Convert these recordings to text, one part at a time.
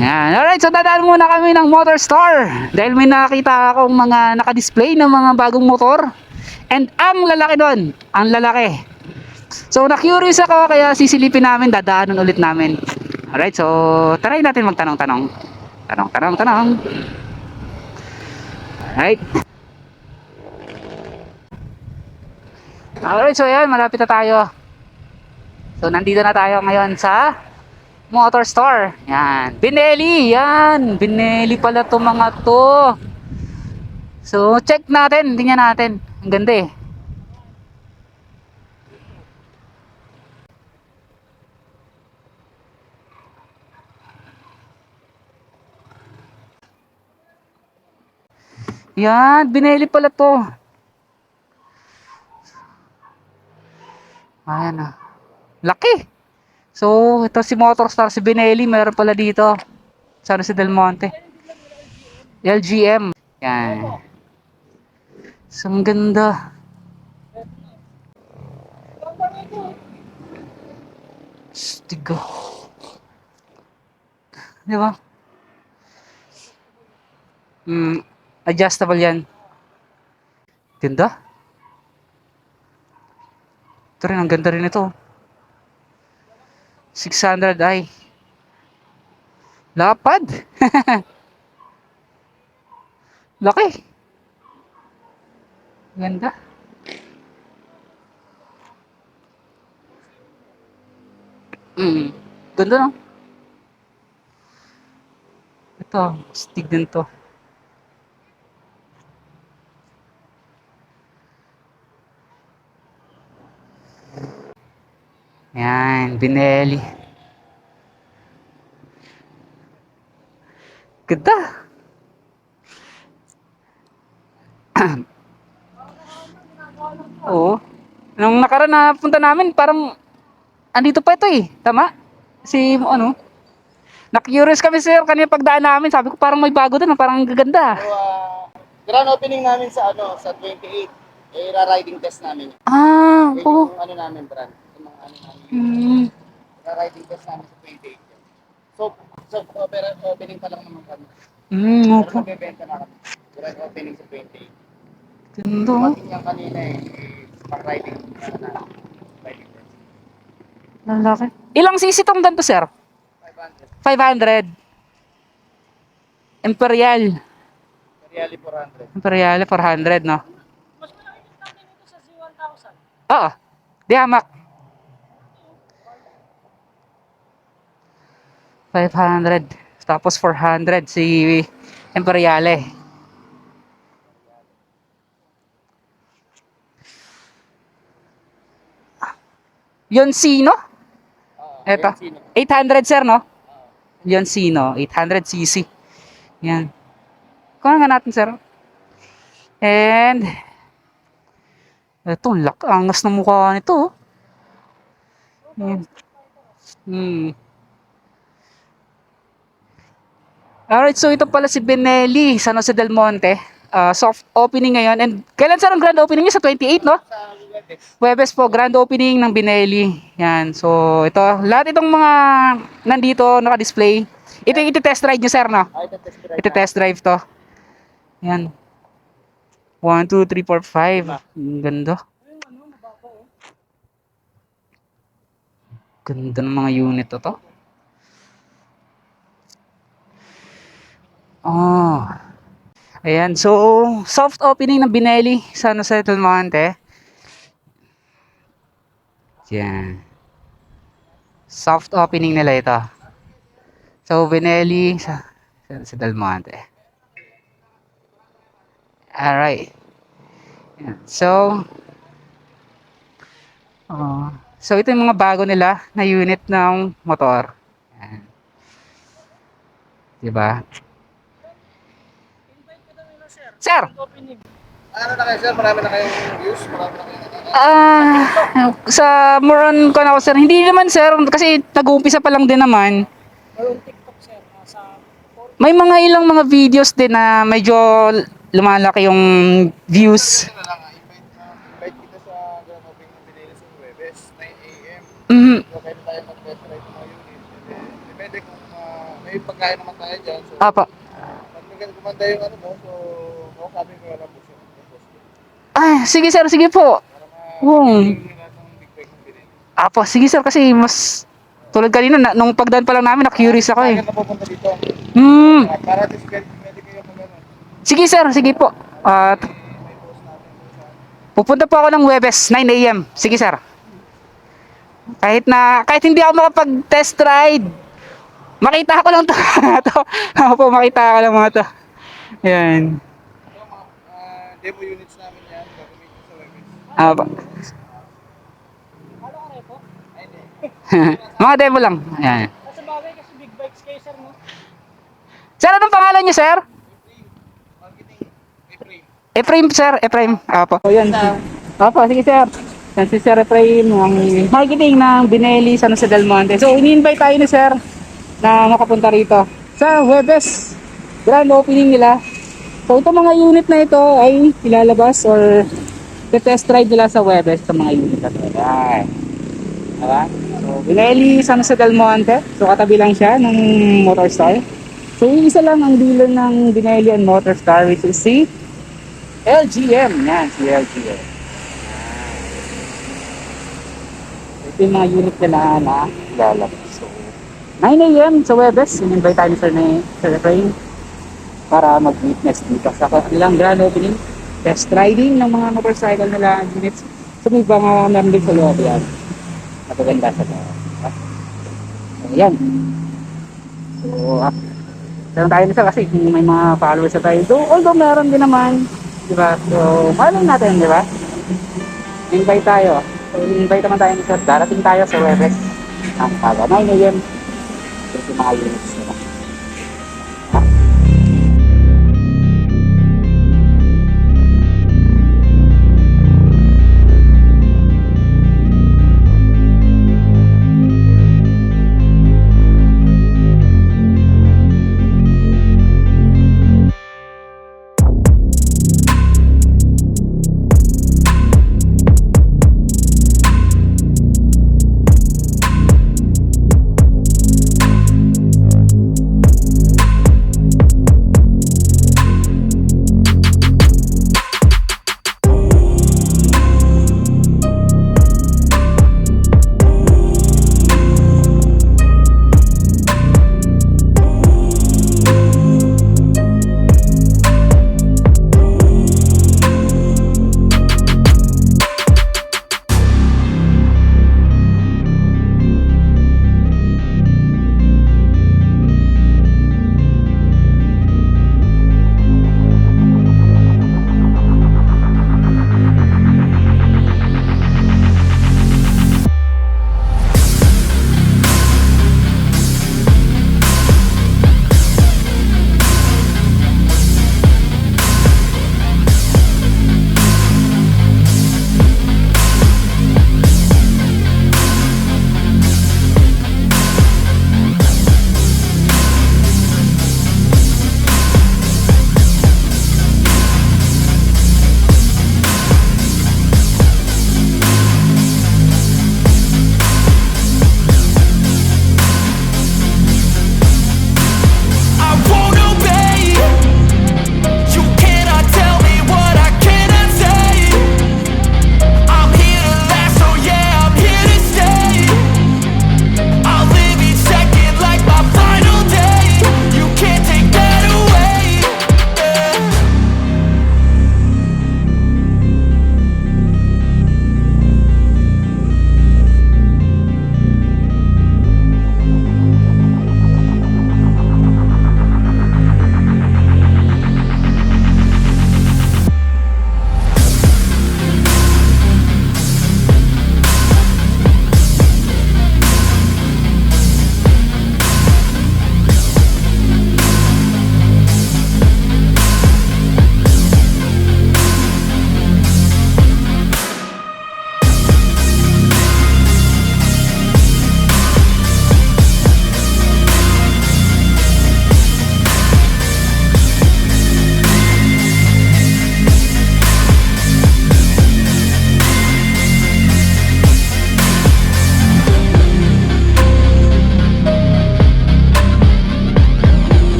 Yan. Alright, so dadaan muna kami ng motor store dahil may nakita akong mga naka-display ng mga bagong motor. And ang lalaki doon, ang lalaki. So na-curious ako kaya sisilipin namin, dadaanan ulit namin. Alright, so try natin magtanong-tanong. Tanong. Alright. Alright, so yan, malapit na tayo. So nandito na tayo ngayon sa motor store. Yan. Binelli. Yan. Binelli pala to mga to. So, check natin. Tingnan natin. Ang ganda eh. Yan. Binelli pala to. Ayan ah. Laki. So, ito si Motorstar, si Binelli, meron pala dito. San Jose del Monte. LGM. Yan. So, ang ganda. Stigo. Di ba? Adjustable yan. Ganda. Ito rin, ang ganda rin ito. 600i. Lapad. Laki. Ganda. Ganda no? Ito, stick din to. Yan, Binelli. Ganda. Oo. Nung nakaraan na punta namin, parang andito pa ito eh. Tama? Si ano? Na-curious kami sir kanina pagdaan namin. Sabi ko parang may bago doon, parang gaganda. So, grand opening namin sa sa 28. Riding test namin. Ah, oo. Yung ano namin, brand. Yung mga ano namin. Riding test namin sa 28. So opening pa lang naman kami. Pero Opo. magbebenta na kami. Grand opening sa 28. Ganda. Dumating yan kanina pang riding test. Lalaki. Ilang cc tong ganito sir? 500. 500. Imperial. Really 400. Imperial 400 no? Mas malaki din natin ito sa Z1000. Oo. Diamak. 500. Tapos 400 si Imperiale. Yon Sino? Eto. 800 sir no? Yon Sino, 800cc. Yan. Kuha nga natin sir. And eto, angas ng mukha nito. Yan. Alright, so ito pala si Binelli, San Jose del Monte. Soft opening ngayon. And kailan sir ang grand opening niya? Sa 28, no? Sa Webes po, grand opening ng Binelli. Yan. So, ito. Lahat itong mga nandito, naka-display. Ito yung iti-test drive nyo, sir, no? Iti-test drive to. Yan. 1, 2, 3, 4, 5. Ang ganda. Ganda ng mga unit to. Oh. Ayan. So, soft opening ng Binelli, San Jose del Monte. Yan. Soft opening nila ito. So, Binelli sa Del Monte. Alright. Yan. So, ito yung mga bago nila na unit ng motor. Yan. Diba? Sir! Ano na kayo sir? Marami na kayong views? Marami na kayong Sa Moron ko na ako sir, hindi naman sir, kasi nag-uumpisa pa lang din naman. May mga ilang mga videos din na medyo lumalaki yung views. may pagkain naman tayo dyan. So, Apo. pag gumanda yung ano mo, so, sabi ko lang po siya. Ay, sige sir, sige po. Para Hmm. lahat ng big bike ng binili. Apo, sige sir, kasi mas tulad kanina, nung pagdaan pa lang namin, na-curious ako eh. Bakit na pupunta dito? Para at least pwede kayo mag-ano. Sige sir, sige po. At May post natin kung saan. pupunta po ako ng Webes, 9 a.m. Sige sir. Kahit hindi ako makapag-test ride, makita ko lang to. Opo, makita ko lang mga to. Yan. So, mga demo units namin yan. Gagamitin sa webs. Apo. Ay, hindi. Mga demo lang. Yan. Sa bagay kasi big bikes kayo sir, no? Sir, anong pangalan niyo, sir? Marketing April. Efraim, sir. Efraim. Apo. O, yan. Apo, sige, sir. Yan si Sir Efraim, ang marketing ng Binelli San Jose del Monte. So, ini-invite tayo ni sir na makapunta rito sa Webes. Grand opening nila. So, itong mga unit na ito ay ilalabas or test ride nila sa Webes sa mga unit na ito. Yan. Diba? So, Binelli San Jose del Monte. So, katabi lang siya ng Motorstar. So, yung isa lang ang dealer ng Binelli and Motorstar, which is si LGM. Yan, si LGM. Ito yung mga unit nila na lalabas. So, 9 a.m. sa Webes, in-invite tayo ni Sir Efraim para mag-witness dito sa kanilang grand opening, test riding ng mga motorcycle nila units. So, may mga meron din sa loob yan. Napaganda sa loob. So, yan. So, meron tayo nito kasi kung may mga followers na tayo. Although meron din naman, di ba? So, malay natin, di ba? Invite tayo. So, invite naman tayo ni Sir. Darating tayo sa Webes ng 9 a.m. Ito yung mga units nila.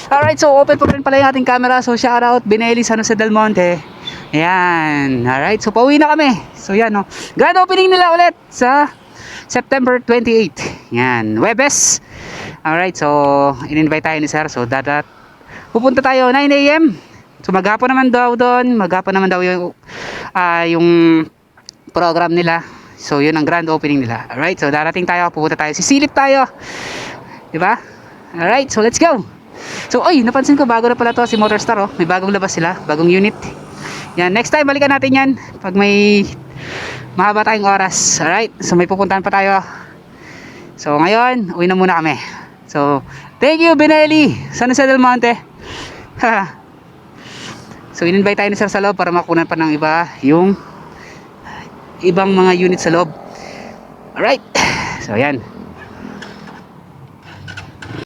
Alright, so open pa rin pala yung ating camera. So shout out Binelli San Jose del Monte. Ayan. Alright, so pauwi na kami. So yan, no. Grand opening nila ulit sa September 28. Yan, Webes. Alright, so in-invite tayo ni Sir. So pupunta tayo 9 AM. So maghapon naman daw doon. Maghapon naman daw yung program nila. So yun ang grand opening nila. Alright, so darating tayo. Pupunta tayo. Sisilip tayo. Diba? Alright, so let's go. So, oy, napansin ko bago na pala to si Motorstar, oh. May bagong labas sila, bagong unit. Yan, next time balikan natin yan pag may mahaba tayong oras. Alright, so may pupuntahan pa tayo. So, ngayon, uwi na muna kami. So, thank you, Binelli, San Jose del Monte. So, in-invite tayo ni Sir sa loob para makunan pa ng iba yung ibang mga unit sa loob. Alright, so yan.